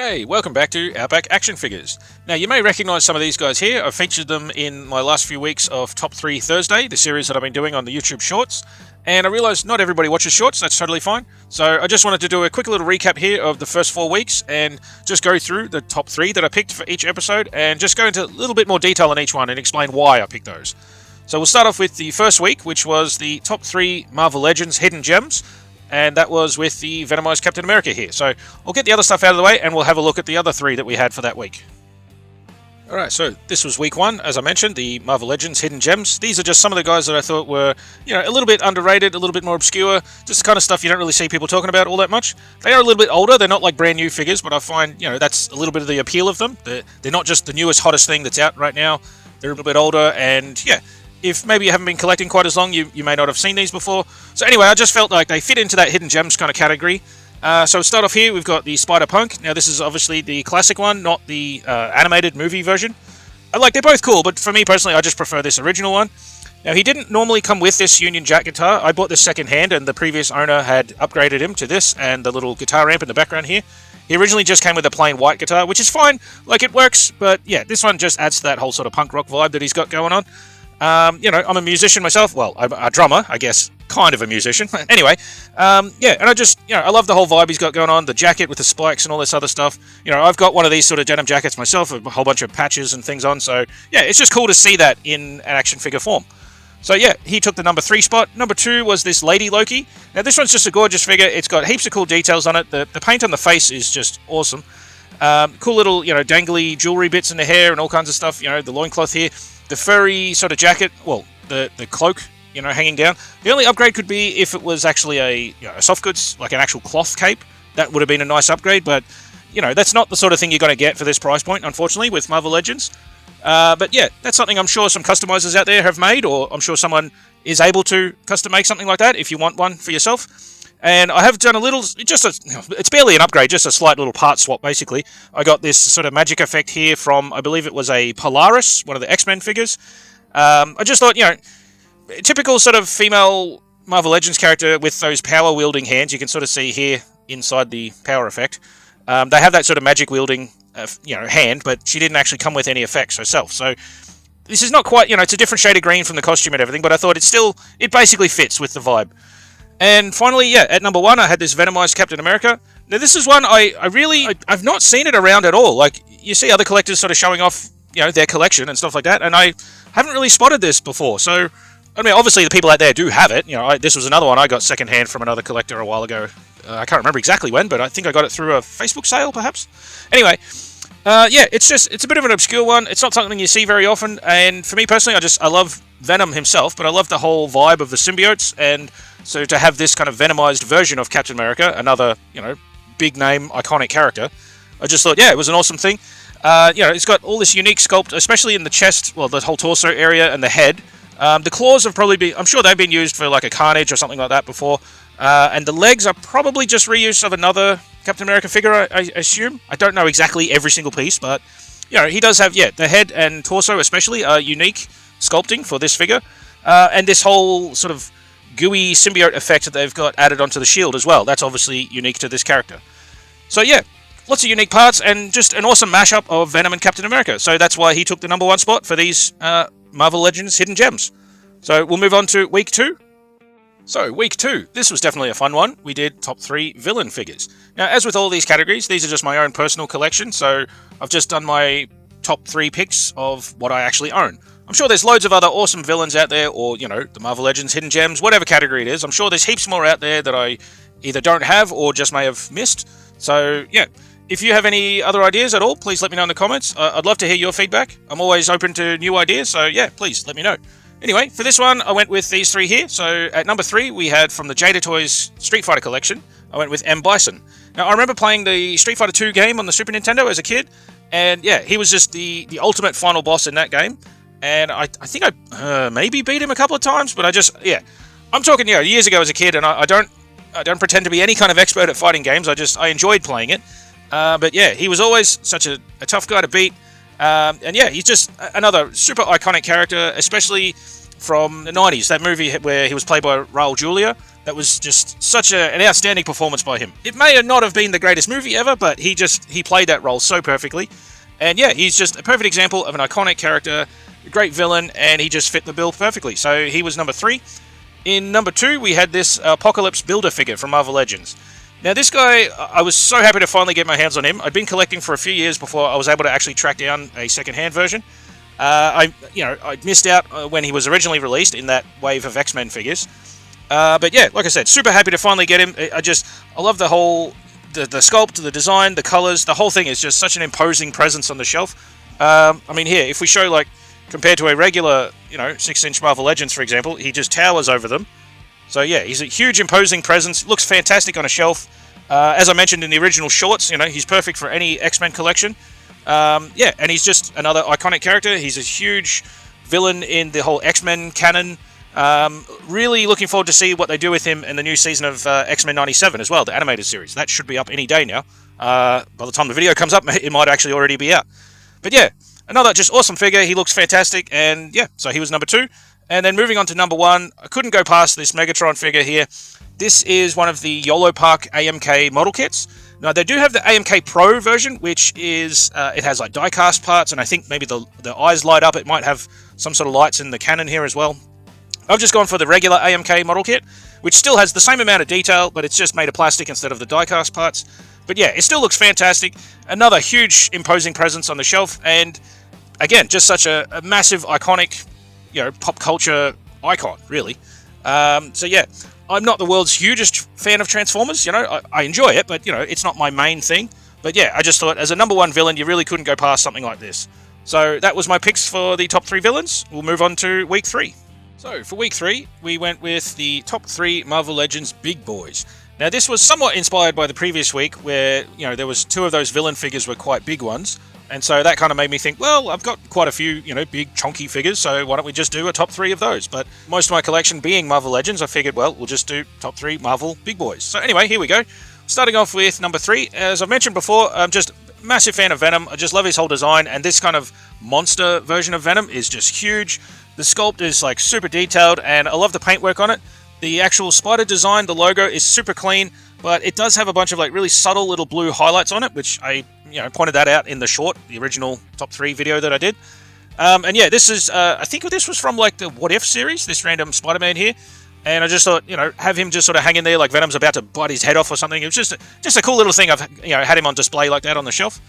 G'day, welcome back to Outback Action Figures. Now you may recognise some of these guys here. I've featured them in my last few weeks of Top 3 Thursday, the series that I've been doing on the YouTube Shorts. And I realise not everybody watches Shorts, that's totally fine. So I just wanted to do a quick little recap here of the first 4 weeks and just go through the top 3 that I picked for each episode and just go into a little bit more detail on each one and explain why I picked those. So we'll start off with the first week, which was the top 3 Marvel Legends Hidden Gems. And that was with the Venomized Captain America here. So I'll get the other stuff out of the way and we'll have a look at the other 3 that we had for that week. Alright, so this was week 1, as I mentioned, the Marvel Legends Hidden Gems. These are just some of the guys that I thought were, a little bit underrated, a little bit more obscure, just the kind of stuff you don't really see people talking about all that much. They are a little bit older, they're not like brand new figures, but I find, that's a little bit of the appeal of them. They're not just the newest, hottest thing that's out right now. They're a little bit older, and yeah, if maybe you haven't been collecting quite as long, you may not have seen these before. So anyway, I just felt like they fit into that Hidden Gems kind of category. So we'll start off here, we've got the Spider-Punk. Now this is obviously the classic one, not the animated movie version. They're both cool, but for me personally, I just prefer this original one. Now he didn't normally come with this Union Jack guitar. I bought this second hand, and the previous owner had upgraded him to this and the little guitar amp in the background here. He originally just came with a plain white guitar, which is fine, it works, but yeah, this one just adds to that whole sort of punk rock vibe that he's got going on. I'm a musician myself. Well, I'm a drummer, I guess, kind of a musician. Anyway, and I just, I love the whole vibe he's got going on, the jacket with the spikes and all this other stuff. I've got one of these sort of denim jackets myself, a whole bunch of patches and things on, so yeah, it's just cool to see that in an action figure form. So yeah, he took the number 3 spot. Number 2 was this Lady Loki. Now this one's just a gorgeous figure. It's got heaps of cool details on it. The paint on the face is just awesome. Cool little, dangly jewelry bits in the hair and all kinds of stuff. The loincloth here. The furry sort of jacket, well, the cloak, hanging down. The only upgrade could be if it was actually a soft goods, like an actual cloth cape. That would have been a nice upgrade, but, that's not the sort of thing you're going to get for this price point, unfortunately, with Marvel Legends. But yeah, that's something I'm sure some customizers out there have made, or I'm sure someone is able to custom make something like that if you want one for yourself. And I have done a little, it's barely an upgrade, just a slight little part swap, basically. I got this sort of magic effect here from, I believe it was a Polaris, one of the X-Men figures. I just thought, typical sort of female Marvel Legends character with those power-wielding hands, you can sort of see here inside the power effect. They have that sort of magic-wielding, hand, but she didn't actually come with any effects herself. So this is not quite, it's a different shade of green from the costume and everything, but I thought it basically fits with the vibe. And finally, yeah, at number 1, I had this Venomized Captain America. Now, this is one I've not seen it around at all. Like, you see other collectors sort of showing off, their collection and stuff like that, and I haven't really spotted this before. So, I mean, obviously the people out there do have it. This was another one I got secondhand from another collector a while ago. I can't remember exactly when, but I think I got it through a Facebook sale, perhaps. Anyway, yeah, it's a bit of an obscure one. It's not something you see very often, and for me personally, I love Venom himself, but I love the whole vibe of the symbiotes, and so to have this kind of Venomized version of Captain America, another, big name, iconic character, I just thought, yeah, it was an awesome thing. It's got all this unique sculpt, especially in the chest, well, the whole torso area and the head. The claws have probably been, I'm sure they've been used for like a Carnage or something like that before. And the legs are probably just reuse of another Captain America figure, I assume. I don't know exactly every single piece, but, he does have, yeah, the head and torso especially are unique sculpting for this figure. And this whole sort of gooey symbiote effect that they've got added onto the shield as well. That's obviously unique to this character. So yeah, lots of unique parts and just an awesome mashup of Venom and Captain America. So that's why he took the number 1 spot for these Marvel Legends Hidden Gems. So we'll move on to week 2. So week 2, this was definitely a fun one. We did top 3 villain figures. Now, as with all these categories, these are just my own personal collection. So I've just done my top 3 picks of what I actually own. I'm sure there's loads of other awesome villains out there, or, the Marvel Legends, Hidden Gems, whatever category it is. I'm sure there's heaps more out there that I either don't have or just may have missed. So, yeah, if you have any other ideas at all, please let me know in the comments. I'd love to hear your feedback. I'm always open to new ideas, so yeah, please let me know. Anyway, for this one, I went with these 3 here. So, at number 3, we had from the Jada Toys Street Fighter collection, I went with M. Bison. Now, I remember playing the Street Fighter 2 game on the Super Nintendo as a kid, and yeah, he was just the ultimate final boss in that game. And I think I maybe beat him a couple of times, but I'm talking, years ago as a kid, and I don't pretend to be any kind of expert at fighting games. I enjoyed playing it. But yeah, he was always such a tough guy to beat. And yeah, he's just another super iconic character, especially from the 90s, that movie where he was played by Raul Julia. That was just such an outstanding performance by him. It may not have been the greatest movie ever, but he played that role so perfectly. And yeah, he's just a perfect example of an iconic character, a great villain, and he just fit the bill perfectly. So he was number 3. In number 2, we had this Apocalypse Builder figure from Marvel Legends. Now this guy, I was so happy to finally get my hands on him. I'd been collecting for a few years before I was able to actually track down a second-hand version. I missed out when he was originally released in that wave of X-Men figures. But yeah, like I said, super happy to finally get him. I love the whole, the sculpt, the design, the colors, the whole thing is just such an imposing presence on the shelf. I mean, here, if we show, like, compared to a regular, 6-inch Marvel Legends, for example, he just towers over them. So yeah, he's a huge, imposing presence. Looks fantastic on a shelf. As I mentioned in the original shorts, he's perfect for any X-Men collection. Yeah, and he's just another iconic character. He's a huge villain in the whole X-Men canon. Really looking forward to see what they do with him in the new season of X-Men 97 as well, the animated series. That should be up any day now. By the time the video comes up, it might actually already be out. But yeah, another just awesome figure. He looks fantastic, and yeah, so he was number 2. And then moving on to number 1, I couldn't go past this Megatron figure here. This is one of the YOLO Park AMK model kits. Now, they do have the AMK Pro version, which is, it has like die-cast parts, and I think maybe the eyes light up. It might have some sort of lights in the cannon here as well. I've just gone for the regular AMK model kit, which still has the same amount of detail, but it's just made of plastic instead of the die-cast parts. But yeah, it still looks fantastic. Another huge, imposing presence on the shelf, and again, just such a massive, iconic, pop culture icon, really. So yeah, I'm not the world's hugest fan of Transformers. I enjoy it, but it's not my main thing. But yeah, I just thought as a number 1 villain, you really couldn't go past something like this. So that was my picks for the top 3 villains. We'll move on to week 3. So for week 3, we went with the top 3 Marvel Legends big boys. Now this was somewhat inspired by the previous week where, there was 2 of those villain figures were quite big ones. And so that kind of made me think, well, I've got quite a few, big chonky figures, so why don't we just do a top 3 of those? But most of my collection being Marvel Legends, I figured, well, we'll just do top 3 Marvel big boys. So anyway, here we go. Starting off with number 3, as I've mentioned before, I'm just a massive fan of Venom. I just love his whole design, and this kind of monster version of Venom is just huge. The sculpt is like super detailed, and I love the paintwork on it. The actual spider design, the logo, is super clean, but it does have a bunch of like really subtle little blue highlights on it, which I pointed that out in the short, the original top 3 video that I did. And yeah, this is, I think this was from like the What If series, this random Spider-Man here. And I just thought, have him just sort of hanging there like Venom's about to bite his head off or something. It was just a cool little thing. I've had him on display like that on the shelf.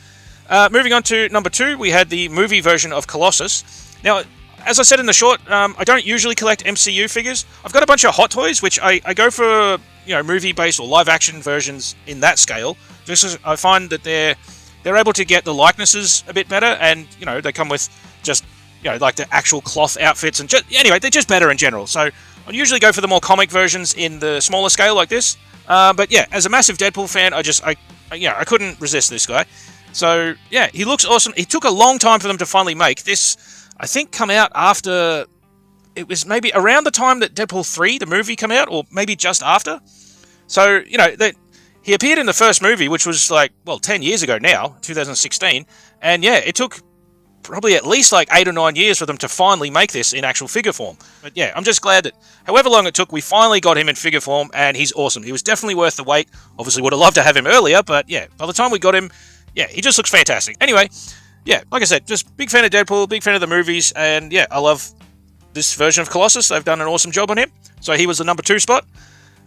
Moving on to number 2, we had the movie version of Colossus. Now, as I said in the short, I don't usually collect MCU figures. I've got a bunch of Hot Toys, which I go for, movie-based or live-action versions in that scale. Just as I find that they're able to get the likenesses a bit better, and, they come with just, like the actual cloth outfits, and anyway, they're just better in general. So I usually go for the more comic versions in the smaller scale like this. But yeah, as a massive Deadpool fan, I couldn't resist this guy. So yeah, he looks awesome. It took a long time for them to finally make this. I think come out after, it was maybe around the time that Deadpool 3, the movie, came out, or maybe just after. So, he appeared in the first movie, which was 10 years ago now, 2016. And yeah, it took probably at least 8 or 9 years for them to finally make this in actual figure form. But yeah, I'm just glad that however long it took, we finally got him in figure form, and he's awesome. He was definitely worth the wait. Obviously would have loved to have him earlier, but yeah, by the time we got him, yeah, he just looks fantastic. Anyway, yeah, like I said, just big fan of Deadpool, big fan of the movies, and yeah, I love this version of Colossus. They've done an awesome job on him. So he was the number 2 spot.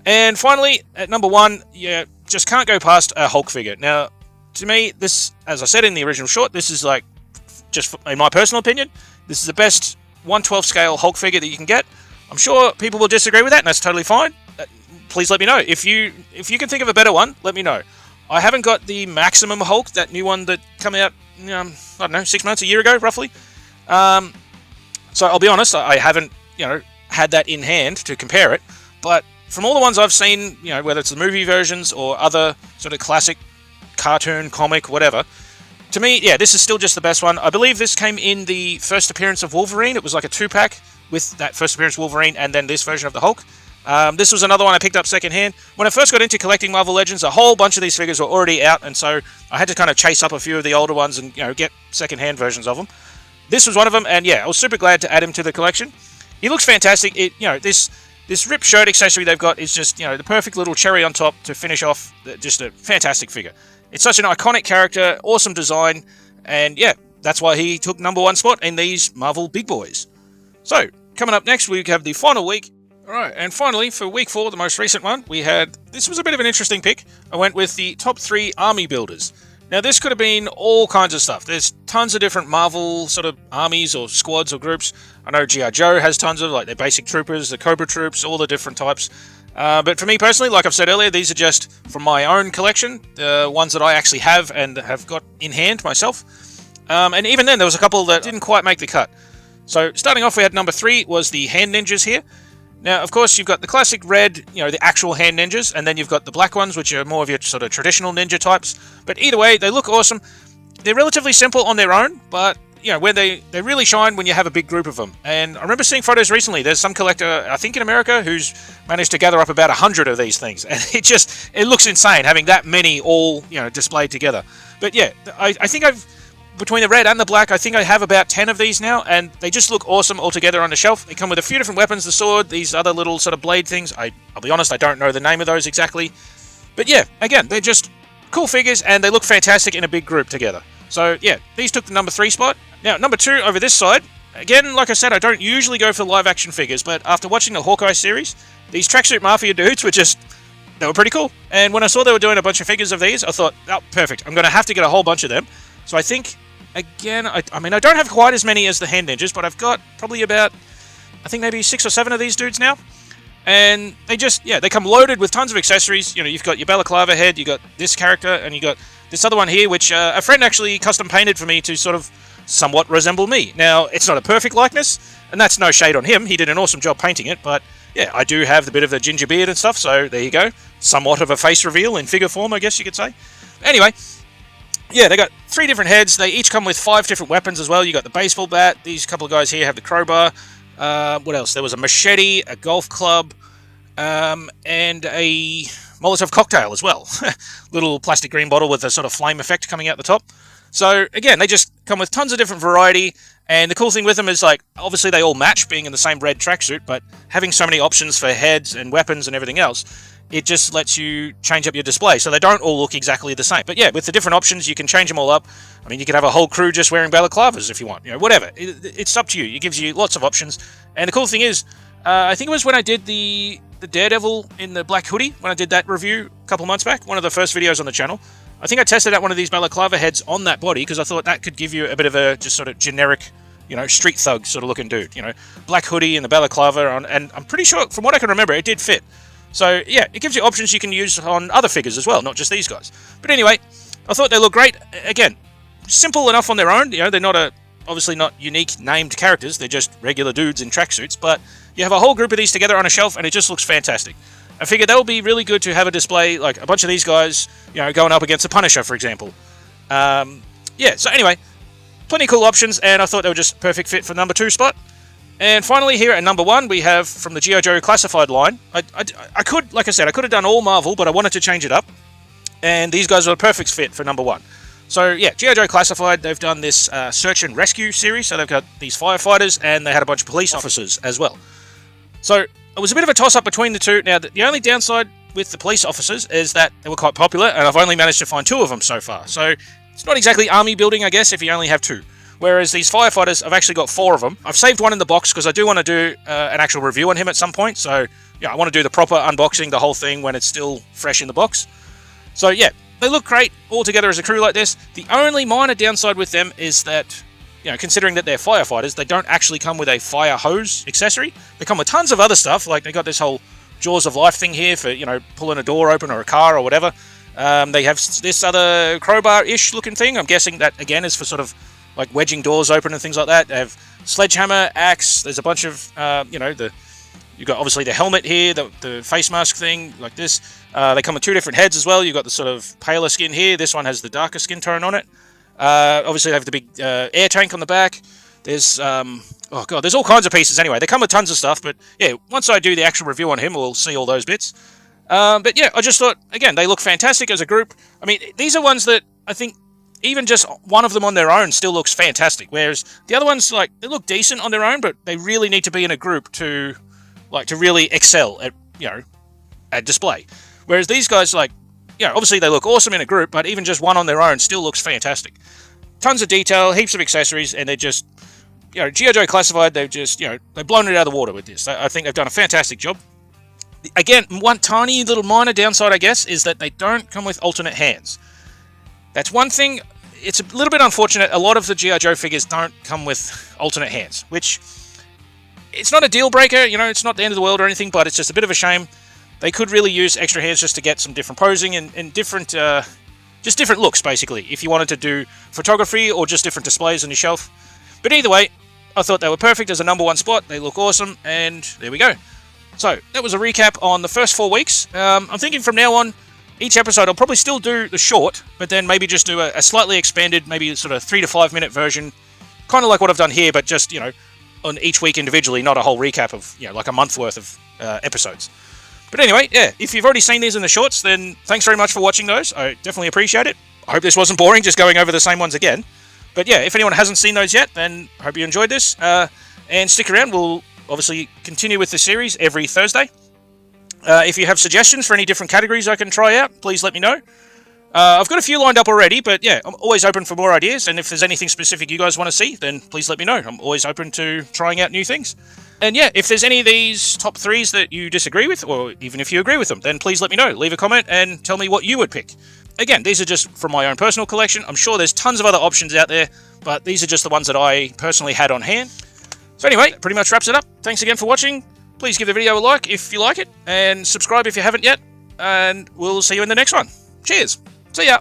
And finally, at number 1, yeah, just can't go past a Hulk figure. Now, to me, this, as I said in the original short, this is just in my personal opinion, this is the best 1/12 scale Hulk figure that you can get. I'm sure people will disagree with that, and that's totally fine. Please let me know. If you can think of a better one, let me know. I haven't got the Maximum Hulk, that new one that came out, I don't know, 6 months, a year ago, roughly. So I'll be honest, I haven't, had that in hand to compare it. But from all the ones I've seen, whether it's the movie versions or other sort of classic cartoon, comic, whatever, to me, yeah, this is still just the best one. I believe this came in the first appearance of Wolverine. It was like a 2-pack with that first appearance of Wolverine and then this version of the Hulk. This was another one I picked up secondhand. When I first got into collecting Marvel Legends, a whole bunch of these figures were already out, and so I had to kind of chase up a few of the older ones and, get secondhand versions of them. This was one of them, and yeah, I was super glad to add him to the collection. he looks fantastic. This ripped shirt accessory they've got is just, the perfect little cherry on top to finish off just a fantastic figure. It's such an iconic character, awesome design, and yeah, that's why he took #1 spot in these Marvel Big Boys. So, coming up next, we have the final week. Alright, and finally, for week 4, the most recent one, this was a bit of an interesting pick. I went with the top 3 army builders. Now, this could have been all kinds of stuff. There's tons of different Marvel sort of armies or squads or groups. I know G.I. Joe has tons of, like, their basic troopers, the Cobra troops, all the different types. But for me personally, like I've said earlier, these are just from my own collection, the ones that I actually have and have got in hand myself. And even then, there was a couple that didn't quite make the cut. So, starting off, we had number 3 was the hand ninjas here. Now, of course, you've got the classic red, the actual hand ninjas, and then you've got the black ones, which are more of your sort of traditional ninja types. But either way, they look awesome. They're relatively simple on their own, but, where they really shine when you have a big group of them. And I remember seeing photos recently. There's some collector, I think in America, who's managed to gather up about 100 of these things. And it looks insane having that many all, displayed together. But yeah, I think between the red and the black, I think I have about 10 of these now, and they just look awesome all together on the shelf. They come with a few different weapons, the sword, these other little sort of blade things. I'll be honest, I don't know the name of those exactly. But yeah, again, they're just cool figures, and they look fantastic in a big group together. So yeah, these took the number 3 spot. Now, number 2 over this side, again, like I said, I don't usually go for live action figures, but after watching the Hawkeye series, these Tracksuit Mafia dudes they were pretty cool. And when I saw they were doing a bunch of figures of these, I thought, oh, perfect, I'm going to have to get a whole bunch of them. So I think, again, I don't have quite as many as the hand ninjas, but I've got probably about, I think maybe 6 or 7 of these dudes now. And they come loaded with tons of accessories. You've got your balaclava head, you got this character, and you got this other one here, which a friend actually custom painted for me to sort of somewhat resemble me. Now, it's not a perfect likeness, and that's no shade on him. He did an awesome job painting it, but yeah, I do have the bit of the ginger beard and stuff, so there you go. Somewhat of a face reveal in figure form, I guess you could say. Anyway, yeah, they got 3 different heads. They each come with 5 different weapons as well. You got the baseball bat. These couple of guys here have the crowbar. What else? There was a machete, a golf club, and a Molotov cocktail as well. Little plastic green bottle with a sort of flame effect coming out the top. So, again, they just come with tons of different variety. And the cool thing with them is, obviously they all match being in the same red tracksuit, but having so many options for heads and weapons and everything else, it just lets you change up your display, so they don't all look exactly the same. But yeah, with the different options, you can change them all up. I mean, you could have a whole crew just wearing balaclavas if you want, whatever. It's up to you. It gives you lots of options. And the cool thing is, I think it was when I did the Daredevil in the black hoodie, when I did that review a couple months back, one of the first videos on the channel, I think I tested out one of these balaclava heads on that body, because I thought that could give you a bit of a just sort of generic, street thug sort of looking dude, black hoodie and the balaclava on, and I'm pretty sure, from what I can remember, it did fit. So, yeah, it gives you options you can use on other figures as well, not just these guys. But anyway, I thought they looked great. Again, simple enough on their own. They're not obviously not unique named characters. They're just regular dudes in tracksuits. But you have a whole group of these together on a shelf, and it just looks fantastic. I figured that would be really good to have a display, like a bunch of these guys, going up against the Punisher, for example. So anyway, plenty of cool options, and I thought they were just perfect fit for number 2 spot. And finally, here at number 1, we have from the G.I. Joe Classified line. I could, like I said, I could have done all Marvel, but I wanted to change it up. And these guys are a perfect fit for number 1. So, yeah, G.I. Joe Classified, they've done this search and rescue series. So they've got these firefighters, and they had a bunch of police officers as well. So it was a bit of a toss-up between the two. Now, the only downside with the police officers is that they were quite popular, and I've only managed to find 2 of them so far. So it's not exactly army building, I guess, if you only have 2. Whereas these firefighters, I've actually got 4 of them. I've saved one in the box because I do want to do an actual review on him at some point. So, yeah, I want to do the proper unboxing, the whole thing, when it's still fresh in the box. So, yeah, they look great all together as a crew like this. The only minor downside with them is that, considering that they're firefighters, they don't actually come with a fire hose accessory. They come with tons of other stuff. Like, they got this whole Jaws of Life thing here for, pulling a door open or a car or whatever. They have this other crowbar-ish looking thing. I'm guessing that, again, is for sort of like wedging doors open and things like that. They have sledgehammer, axe. There's a bunch of, you've got obviously the helmet here, the face mask thing, like this. They come with 2 different heads as well. You've got the sort of paler skin here. This one has the darker skin tone on it. Obviously, they have the big air tank on the back. There's, there's all kinds of pieces anyway. They come with tons of stuff, but yeah, once I do the actual review on him, we'll see all those bits. But yeah, I just thought, again, they look fantastic as a group. I mean, these are ones that I think even just one of them on their own still looks fantastic. Whereas the other ones, like, they look decent on their own, but they really need to be in a group to really excel at, at display. Whereas these guys, like, obviously they look awesome in a group, but even just one on their own still looks fantastic. Tons of detail, heaps of accessories, and they're just, G.I. Joe Classified, they've just, they've blown it out of the water with this. I think they've done a fantastic job. Again, one tiny little minor downside, I guess, is that they don't come with alternate hands. That's one thing. It's a little bit unfortunate. A lot of the G.I. Joe figures don't come with alternate hands, which, it's not a deal breaker, it's not the end of the world or anything, but it's just a bit of a shame. They could really use extra hands just to get some different posing and different, just different looks, basically, if you wanted to do photography or just different displays on your shelf. But either way, I thought they were perfect as a number one spot. They look awesome, and there we go. So, that was a recap on the first 4 weeks. I'm thinking from now on, each episode I'll probably still do the short, but then maybe just do a slightly expanded, maybe sort of 3 to 5 minute version, kind of like what I've done here, but just, on each week individually, not a whole recap of, like a month worth of episodes. But anyway, yeah, if you've already seen these in the shorts, then thanks very much for watching those. I definitely appreciate it. I hope this wasn't boring, just going over the same ones again. But yeah, if anyone hasn't seen those yet, then I hope you enjoyed this. And stick around, we'll obviously continue with the series every Thursday. If you have suggestions for any different categories I can try out, please let me know. I've got a few lined up already, but yeah, I'm always open for more ideas, and if there's anything specific you guys want to see, then please let me know. I'm always open to trying out new things. And yeah, if there's any of these top 3s that you disagree with, or even if you agree with them, then please let me know. Leave a comment and tell me what you would pick. Again, these are just from my own personal collection. I'm sure there's tons of other options out there, but these are just the ones that I personally had on hand. So anyway, pretty much wraps it up. Thanks again for watching. Please give the video a like if you like it, and subscribe if you haven't yet, and we'll see you in the next one. Cheers. See ya.